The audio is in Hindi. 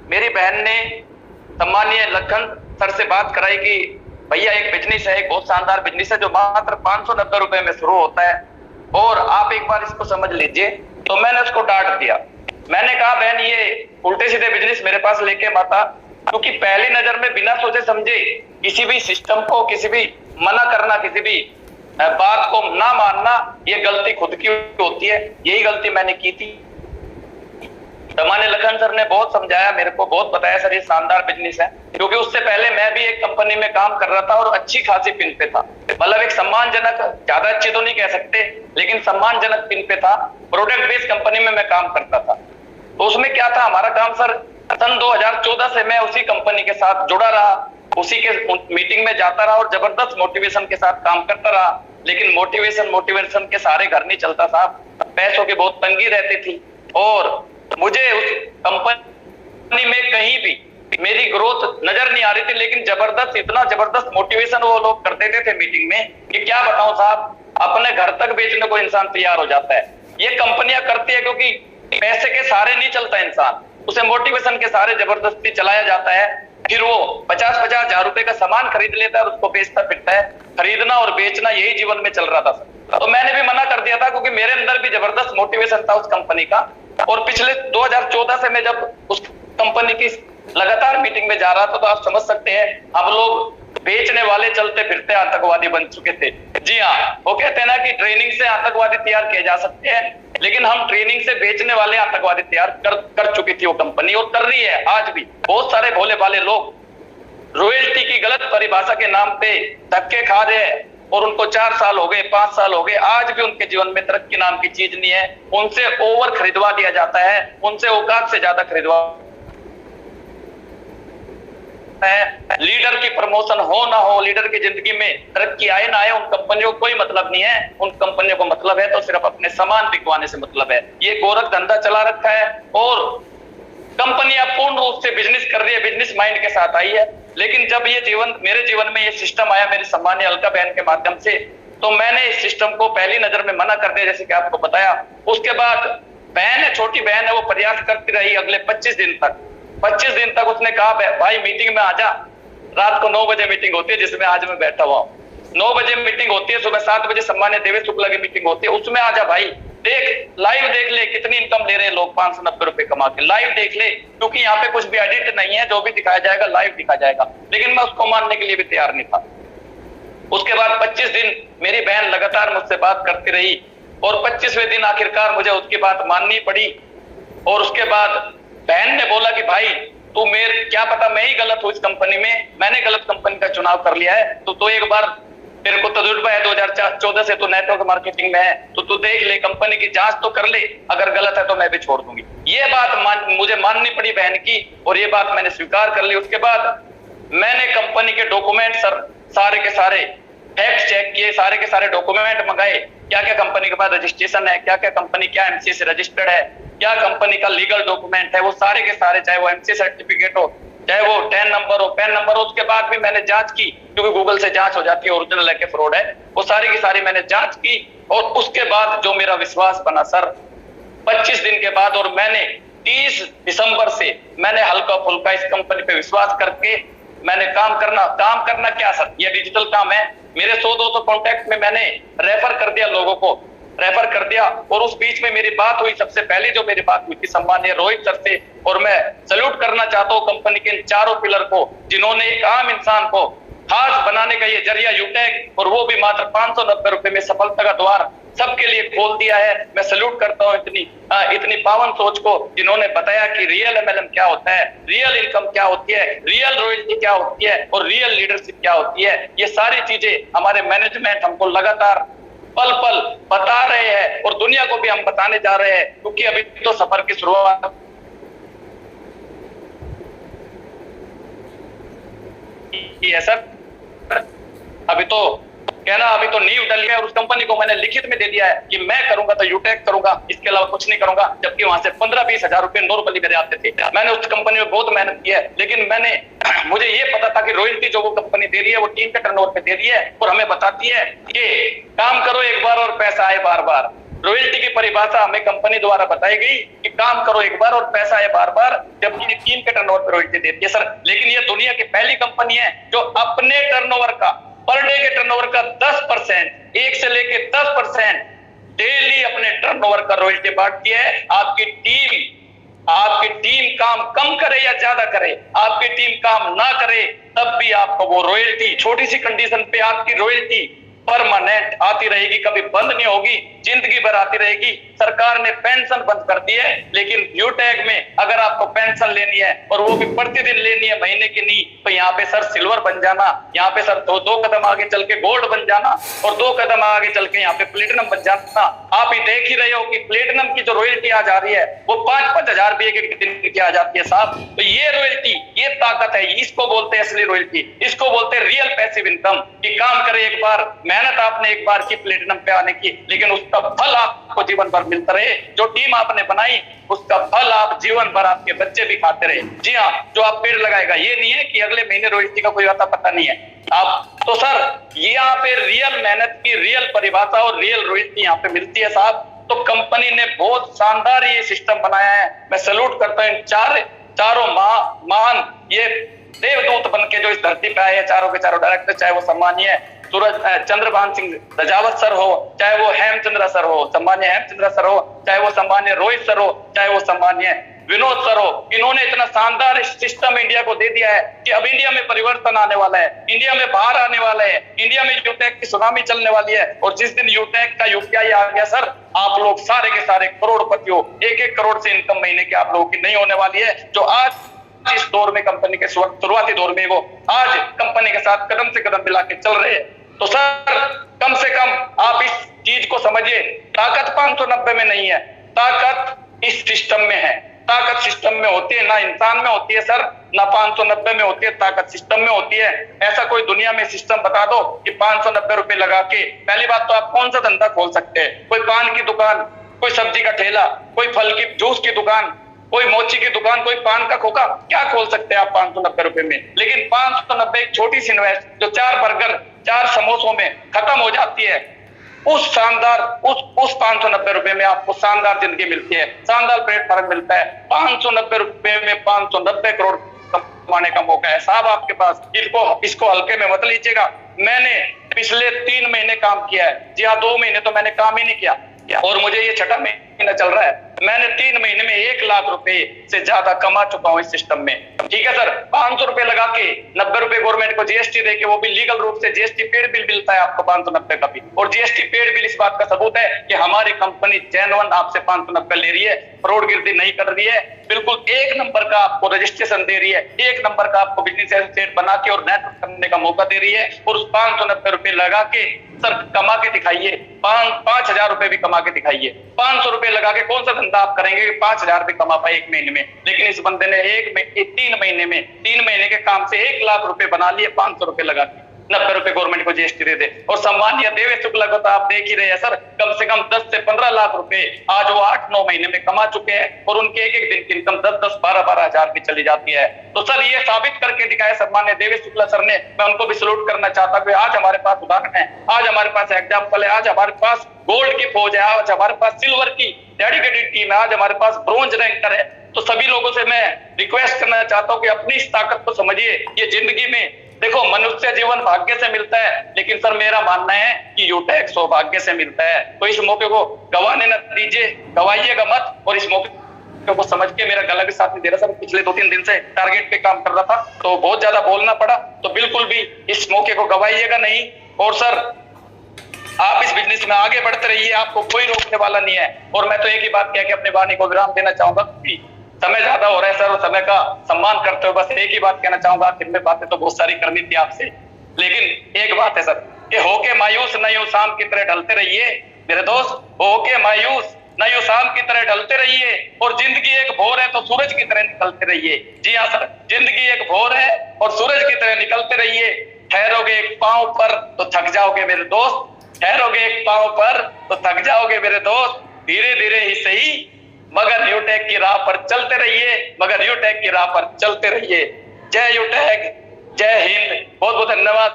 मेरी बहन ने सम्मानीय लखन सर से बात कराई कि भैया एक बिजनेस है, एक बहुत शानदार बिजनेस है जो मात्र 590 रुपए में शुरू होता है और आप एक बार इसको समझ लीजिए। तो मैंने उसको डांट दिया। मैंने कहा बहन ये उल्टे सीधे बिजनेस मेरे पास लेके मत आ, क्योंकि पहली नजर में बिना सोचे समझे किसी भी सिस्टम को, किसी भी मना करना, किसी भी बात को ना मानना, ये गलती खुद की होती है। यही गलती मैंने की थी। सम्मानीय लखन सर ने बहुत समझाया, मेरे को बहुत बताया सर ये शानदार बिजनेस है, क्योंकि उससे पहले मैं भी एक कंपनी में काम कर रहा था और अच्छी खासी पिन पे था। मतलब एक सम्मानजनक, ज्यादा अच्छी तो नहीं कह सकते, लेकिन सम्मानजनक पिन पे था। प्रोडक्ट बेस्ड कंपनी में मैं काम करता था। तो उसमें क्या था, हमारा काम सर सन 2014 से मैं उसी कंपनी के साथ जुड़ा रहा, उसी के मीटिंग में जाता रहा और जबरदस्त मोटिवेशन के साथ काम करता रहा। लेकिन मोटिवेशन के सारे घर नहीं चलता साहब, पैसों की बहुत तंगी रहती थी और मुझे उस कंपनी में कहीं भी मेरी ग्रोथ नजर नहीं आ रही थी। लेकिन जबरदस्त, इतना जबरदस्त मोटिवेशन वो लोग कर देते थे मीटिंग में कि क्या बताऊं साहब, अपने घर तक बेचने को इंसान तैयार हो जाता है। ये कंपनियां करती है क्योंकि पैसे के सहारे नहीं चलता इंसान, उसे मोटिवेशन के सहारे जबरदस्ती चलाया जाता है। फिर वो 50-50 हजार रुपए का सामान खरीद लेता है और उसको बेचता फिरता है। खरीदना और बेचना यही जीवन में चल रहा था सर। तो मैंने भी मना कर दिया था क्योंकि मेरे अंदर भी जबरदस्त मोटिवेशन था उस कंपनी का। और पिछले 2014 से मैं जब उस कंपनी की लगातार मीटिंग में जा रहा था, तो आप समझ सकते हैं हम लोग बेचने वाले चलते फिरते आतंकवादी बन चुके थे। जी हाँ, वो कहते हैं ना कि ट्रेनिंग से आतंकवादी तैयार किए जा सकते हैं, लेकिन हम ट्रेनिंग से बेचने वाले आतंकवादी तैयार कर चुकी थी वो कंपनी, और कर रही है आज भी। बहुत सारे भोले भाले लोग रॉयल्टी की गलत परिभाषा के नाम पे धक्के खा रहे हैं और उनको 4 साल हो गए, 5 साल हो गए, आज भी उनके जीवन में तरक्की नाम की चीज नहीं है। उनसे ओवर खरीदवा दिया जाता है, उनसे औकात से ज्यादा खरीदवा है। लीडर की प्रमोशन हो ना हो, लीडर की जिंदगी में तरक्की आए ना आए, उन कंपनियों को कोई मतलब नहीं है। उन कंपनियों को मतलब है तो सिर्फ अपने सामान बिकवाने से मतलब है। ये गोरख धंधा चला रखा है और कंपनियां पूर्ण रूप से बिजनेस कर रही है, बिजनेस माइंड के साथ आई है। लेकिन जब ये मेरे जीवन में ये सिस्टम आया मेरी सम्मानीय अलका बहन के माध्यम से, तो मैंने इस सिस्टम को पहली नजर में मना कर दिया, जैसे कि आपको बताया। उसके बाद बहन है, छोटी बहन है, वो प्रयास करती रही अगले 25 दिन तक उसने कहा भाई मीटिंग में आजा। रात को 9 बजे मीटिंग होती है जिसमें आज मैं बैठा हुआ हूँ। 9 बजे मीटिंग होती है, सुबह 7 बजे सम्मान्य देवेश शुक्ला की मीटिंग होती है, उसमें आजा भाई, देख लाइव देख ले कितनी इनकम ले रहे हैं लोग 590 रुपए कमा के। लाइव देख ले, क्योंकि यहाँ पे कुछ भी एडिट नहीं है, जो भी दिखाया जाएगा लाइव दिखा जाएगा। लेकिन मैं उसको मानने के लिए भी तैयार नहीं था। उसके बाद 25 दिन मेरी बहन लगातार मुझसे बात करती रही और 25वें दिन आखिरकार मुझे उसकी बात माननी पड़ी। और उसके बाद बहन ने बोला कि भाई तू मेरे, क्या पता मैं ही गलत हूँ इस कंपनी में, मैंने गलत कंपनी का चुनाव कर लिया है, तो एक बार तेरे को तजुर्बा है 2014 से तो नेटवर्क मार्केटिंग में है, तो तू देख ले, कंपनी की जांच तो कर ले, अगर गलत है तो मैं भी छोड़ दूंगी। ये बात मुझे माननी पड़ी बहन की और ये बात मैंने स्वीकार कर ली। उसके बाद मैंने कंपनी के डॉक्यूमेंट सारे के सारे फैक्ट चेक किए, सारे के सारे डॉक्यूमेंट मंगाए, क्या क्या कंपनी के पास रजिस्ट्रेशन है, क्या क्या कंपनी क्या एमसीए से रजिस्टर्ड है, क्या कंपनी का लीगल डॉक्यूमेंट है, वो सारे के सारे, चाहे वो एमसीए सर्टिफिकेट हो, चाहे वो टेन नंबर हो, पैन नंबर हो। उसके बाद भी मैंने जांच की, क्योंकि गूगल से जांच हो जाती है ओरिजिनल है कि फ्रॉड है, वो सारी की सारी मैंने जांच की। और उसके बाद जो मेरा विश्वास बना सर 25 दिन के बाद, और मैंने 30 दिसंबर से मैंने हल्का फुल्का इस कंपनी पे विश्वास करके मैंने काम करना क्या सर, ये डिजिटल काम है। मेरे 100-200 कॉन्टेक्ट में मैंने रेफर कर दिया, लोगों को रेफर कर दिया। और उस बीच में मेरी बात हुई, सबसे पहले जो मेरी बात हुई थी सम्मानीय रोहित सर से, और मैं सैल्यूट करना चाहता हूँ कंपनी के इन चारों पिलर को, जिन्होंने एक आम इंसान को खास बनाने का ये जरिया यूटेक, और वो भी मात्र 590 रुपए में सफलता का द्वार सबके लिए खोल दिया है। मैं सैल्यूट करता हूँ इतनी पावन सोच को, जिन्होंने बताया कि रियल एमएलएम क्या होता है, रियल इनकम क्या होती है, रियल रॉयल्टी क्या होती है और रियल लीडरशिप क्या होती है। ये सारी चीजें हमारे मैनेजमेंट हमको लगातार पल पल बता रहे हैं और दुनिया को भी हम बताने जा रहे हैं, क्योंकि अभी तो सफर की शुरुआत है सर। अभी तो नींव डली है और उस कंपनी को मैंने लिखित में दे दिया है कि मैं करूंगा तो यूटेक करूंगा, इसके अलावा कुछ नहीं करूंगा। जबकि वहां से 15-20 हजार रुपए नॉर्मली मेरे आते थे। मैंने उस कंपनी में बहुत मेहनत की है, लेकिन मुझे ये पता था कि रॉयल्टी जो वो कंपनी दे रही है वो टीम के टर्नओवर पे दे रही है और हमें बताती है कि काम करो एक बार और पैसा आए बार बार। रॉयल्टी की परिभाषा हमें कंपनी द्वारा बताई गई कि काम करो एक बार और पैसा है बार बार, जबकि टीम के टर्नओवर पर रॉयल्टी देती है सर। लेकिन ये दुनिया की पहली कंपनी है जो अपने टर्नओवर का, पर डे के टर्नओवर का 10%, 1 से लेके 10% डेली अपने टर्नओवर का रॉयल्टी बांटती है। आपकी टीम काम कम करे या ज्यादा करे, आपकी टीम काम ना करे, तब भी आपको वो रॉयल्टी, छोटी सी कंडीशन पे आपकी रॉयल्टी परमानेंट आती रहेगी, कभी बंद नहीं होगी, जिंदगी भर आती रहेगी। सरकार ने पेंशन बंद कर दी है, लेकिन यूटैग में अगर आपको पेंशन लेनी है और वो भी प्रतिदिन लेनी है, महीने की नहीं, तो यहाँ पे सर सिल्वर बन जाना, यहाँ पे सर दो कदम आगे चल के गोल्ड बन जाना और 2 कदम आगे चल के यहाँ पे प्लेटिनम बन जाना। आप ही देख ही रहे हो कि प्लेटिनम की जो रॉयल्टी आ जा रही है वो 5-5 हजार भी एक दिन की आ जाती है साहब। तो ये रॉयल्टी, ये ताकत है, इसको बोलते हैं असली रॉयल्टी, इसको बोलते हैं रियल पैसिव इनकम। कि काम करे एक बार, मेहनत आपने एक बार की प्लेटिनम पे आने की, लेकिन उसका फल आपको जीवन भर मिलता रहे। जो टीम आपने बनाई उसका फल आप जीवन भर, आपके बच्चे भी खाते रहे। जी हाँ, जो आप पेड़ लगाएगा, ये नहीं है कि अगले महीने रॉयल्टी का कोई आता पता नहीं है आप। तो सर यहाँ पे रियल मेहनत की रियल परिभाषा और रियल रॉयल्टी यहाँ पे मिलती है साहब। तो कंपनी ने बहुत शानदार ये सिस्टम बनाया है, मैं सैल्यूट करता हूँ। चारों महान ये देवदूत बन के जो इस धरती पे आए हैं, चारों के चारों डायरेक्टर, चाहे वो सम्मानीय चंद्रभान सिंह रजावत सर हो, चाहे वो हेमचंद्र सर हो, सम्मान्य हेमचंद्र सर हो, चाहे वो सम्मान्य रोहित सर हो, चाहे वो सम्मान्य विनोद सर हो, इन्होंने इतना शानदार सिस्टम इंडिया को दे दिया है कि अब इंडिया में परिवर्तन आने वाला है, इंडिया में बाहर आने वाला है, इंडिया में यूटेक की सुनामी चलने वाली है। और जिस दिन यूटेक का यूपीआई आ गया सर, आप लोग सारे के सारे करोड़पति हो, 1-1 करोड़ से इनकम महीने की आप लोगों की नहीं होने वाली है। जो आज इस दौर में, कंपनी के शुरुआती दौर में, वो आज कंपनी के साथ कदम से कदम मिला के चल रहे हैं। तो सर कम से कम आप इस चीज को समझिए, ताकत 590 में नहीं है, ताकत इस सिस्टम में है। ताकत सिस्टम में होती है, ना इंसान में होती है सर, ना 590 में होती है, ताकत सिस्टम में होती है। ऐसा कोई दुनिया में सिस्टम बता दो कि 590 रुपए लगा के, पहली बात तो आप कौन सा धंधा खोल सकते हैं? कोई पान की दुकान, कोई सब्जी का ठेला, कोई फल की जूस की दुकान, कोई मोची की दुकान, कोई पान का खोखा, क्या खोल सकते हैं आप 590 रुपए में? लेकिन 590 एक छोटी सी इन्वेस्ट जो 4 बर्गर 4 समोसों में खत्म हो जाती है, उस शानदार उस 590 रुपए में आपको शानदार जिंदगी मिलती है, शानदार प्लेटफॉर्म मिलता है। 590 रुपए में 590 करोड़ कमाने का मौका है साहब आपके पास। इसको हल्के में मत लीजिएगा। मैंने पिछले 3 महीने काम किया है, जी हाँ 2 महीने तो मैंने काम ही नहीं किया, और मुझे ये 6ठा महीना चल रहा है। मैंने 3 महीने में 1 लाख रुपए से ज्यादा कमा चुका हूं इस सिस्टम में। ठीक है सर, 500 रुपए लगा के 90 रुपए गवर्नमेंट को जीएसटी देके, वो भी लीगल रूप से जीएसटी पेड बिल मिलता है आपको 590 का भी। और जीएसटी पेड बिल इस बात का सबूत है कि हमारी कंपनी जेन्युइन आपसे 590 ले रही है, फ्रॉडगिरी नहीं कर रही है, बिल्कुल 1 नंबर का आपको रजिस्ट्रेशन दे रही है, 1 नंबर का आपको बिजनेस एसोसिएट बना के और नेटवर्क करने का मौका दे रही है। और उस 590 रुपए लगा के सर कमा के दिखाइए, 5,000 रुपए भी कमा के दिखाइए। 500 रुपए लगा के कौन सा धंधा आप करेंगे 5,000 रुपए कमा पाए 1 महीने में? लेकिन इस बंदे ने 3 महीने के काम से 1 लाख रुपए बना लिए 500 रुपए लगा के। 90 रुपए गवर्नमेंट को जीएसटी दे दे। और सम्मानीय देवेश शुक्ला को तो आप देख ही रहे हैं सर, कम से कम 10 से 15 लाख रुपए आज वो 8-9 महीने में कमा चुके हैं, और उनके एक दिन की इनकम 10-10, 12-12 हजार की चली जाती है। तो सर ये साबित करके दिखाया सम्मानीय देवेश शुक्ला सर ने, मैं उनको भी सैल्यूट करना चाहता हूँ। आज हमारे पास उदाहरण है, आज हमारे पास एग्जाम्पल है, आज हमारे पास गोल्ड की फौज है, आज हमारे पास सिल्वर की डेडिकेटेड टीम है, आज हमारे पास ब्रोंज रैंकर है। तो सभी लोगों से मैं रिक्वेस्ट करना चाहता हूँ कि अपनी इस ताकत को समझिए। ये जिंदगी में देखो, मनुष्य जीवन भाग्य से मिलता है, लेकिन सर मेरा मानना है कि यूटेक सौभाग्य से मिलता है। तो इस मौके को गंवाने न दीजिए, गंवाइएगा मत। और इस मौके को समझ के, मेरा गला भी साथ नहीं दे रहा सर, पिछले 2-3 दिन से टारगेट पे काम कर रहा था तो बहुत ज्यादा बोलना पड़ा, तो बिल्कुल भी इस मौके को गंवाइएगा नहीं। और सर आप इस बिजनेस में आगे बढ़ते रहिए, आपको कोई रोकने वाला नहीं है। और मैं तो एक ही बात कह के अपनी वाणी को विराम देना चाहूंगा, क्योंकि समय ज्यादा हो रहा है सर, और समय का सम्मान करते हुए बस एक ही बात कहना चाहूंगा। दिन में बातें तो बहुत सारी करनी थी आपसे, लेकिन एक बात है सर कि होके मायूस न यूं शाम की तरह ढलते रहिए मेरे दोस्त, होके मायूस न यूं शाम की तरह ढलते रहिए। और जिंदगी एक भोर है तो सूरज की तरह निकलते रहिए। जी हाँ सर, जिंदगी एक भोर है और सूरज की तरह निकलते रहिए। ठहरोगे एक पांव पर तो थक जाओगे मेरे दोस्त, ठहरोगे एक पांव पर तो थक जाओगे मेरे दोस्त। धीरे धीरे ही सही, मगर यूटेक की राह पर चलते रहिए, मगर यूटेक की राह पर चलते रहिए। जय यूटेक, जय हिंद, बहुत बहुत धन्यवाद।